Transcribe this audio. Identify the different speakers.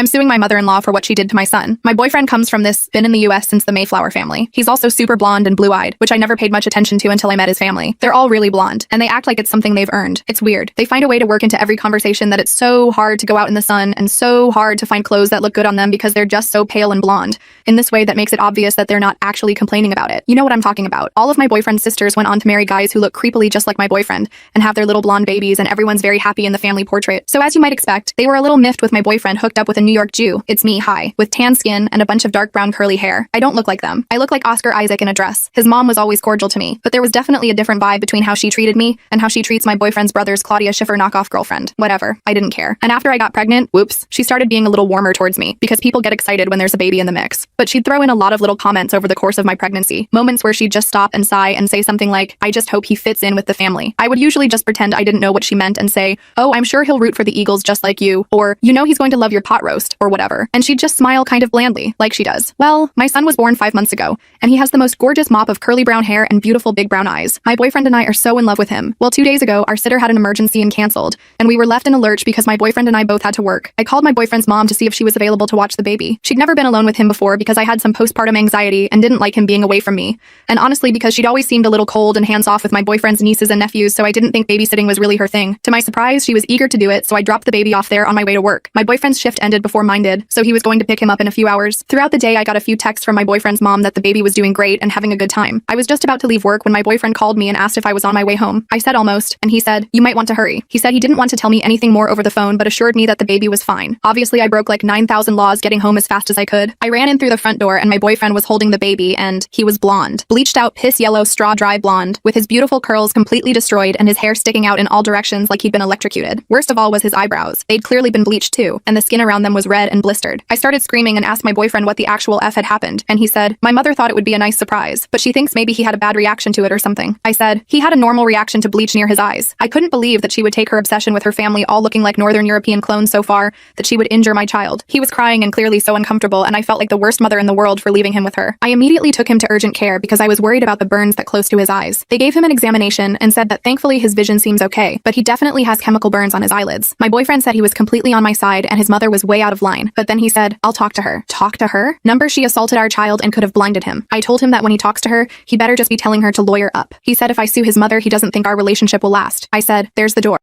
Speaker 1: I'm suing my mother-in-law for what she did to my son. My boyfriend comes from this been in the US since the Mayflower family. He's also super blonde and blue-eyed, which I never paid much attention to until I met his family. They're all really blonde, and they act like it's something they've earned. It's weird. They find a way to work into every conversation that it's so hard to go out in the sun and so hard to find clothes that look good on them because they're just so pale and blonde. In this way that makes it obvious that they're not actually complaining about it. You know what I'm talking about. All of my boyfriend's sisters went on to marry guys who look creepily just like my boyfriend and have their little blonde babies, and everyone's very happy in the family portrait. So as you might expect, they were a little miffed with my boyfriend hooked up with a New York Jew. It's me, hi, with tan skin and a bunch of dark brown curly hair. I don't look like them. I look like Oscar Isaac in a dress. His mom was always cordial to me, but there was definitely a different vibe between how she treated me and how she treats my boyfriend's brother's Claudia Schiffer knockoff girlfriend. Whatever. I didn't care. And after I got pregnant, whoops, she started being a little warmer towards me because people get excited when there's a baby in the mix. But she'd throw in a lot of little comments over the course of my pregnancy. Moments where she'd just stop and sigh and say something like, I just hope he fits in with the family. I would usually just pretend I didn't know what she meant and say, oh, I'm sure he'll root for the Eagles just like you, or you know he's going to love your pot roast, or whatever. And she'd just smile kind of blandly, like she does. Well, my son was born 5 months ago, and he has the most gorgeous mop of curly brown hair and beautiful big brown eyes. My boyfriend and I are so in love with him. Well, 2 days ago, our sitter had an emergency and canceled, and we were left in a lurch because my boyfriend and I both had to work. I called my boyfriend's mom to see if she was available to watch the baby. She'd never been alone with him before because I had some postpartum anxiety and didn't like him being away from me. And honestly, because she'd always seemed a little cold and hands-off with my boyfriend's nieces and nephews, so I didn't think babysitting was really her thing. To my surprise, she was eager to do it, so I dropped the baby off there on my way to work. My boyfriend's shift ended before mine did, so he was going to pick him up in a few hours. Throughout the day, I got a few texts from my boyfriend's mom that the baby was doing great and having a good time. I was just about to leave work when my boyfriend called me and asked if I was on my way home. I said almost, and he said, you might want to hurry. He said he didn't want to tell me anything more over the phone, but assured me that the baby was fine. Obviously, I broke like 9,000 laws getting home as fast as I could. I ran in through the front door and my boyfriend was holding the baby, and he was blonde. Bleached out piss yellow straw dry blonde, with his beautiful curls completely destroyed and his hair sticking out in all directions like he'd been electrocuted. Worst of all was his eyebrows. They'd clearly been bleached too, and the skin around them was red and blistered. I started screaming and asked my boyfriend what the actual F had happened, and he said, my mother thought it would be a nice surprise, but she thinks maybe he had a bad reaction to it or something. I said, he had a normal reaction to bleach near his eyes. I couldn't believe that she would take her obsession with her family all looking like Northern European clones so far that she would injure my child. He was crying and clearly so uncomfortable, and I felt like the worst mother in the world for leaving him with her. I immediately took him to urgent care because I was worried about the burns that close to his eyes. They gave him an examination and said that thankfully his vision seems okay, but he definitely has chemical burns on his eyelids. My boyfriend said he was completely on my side and his mother was way out of line, but then he said, I'll talk to her. Talk to her? Number, she assaulted our child and could have blinded him. I told him that when he talks to her, he better just be telling her to lawyer up. He said if I sue his mother, he doesn't think our relationship will last. I said, there's the door.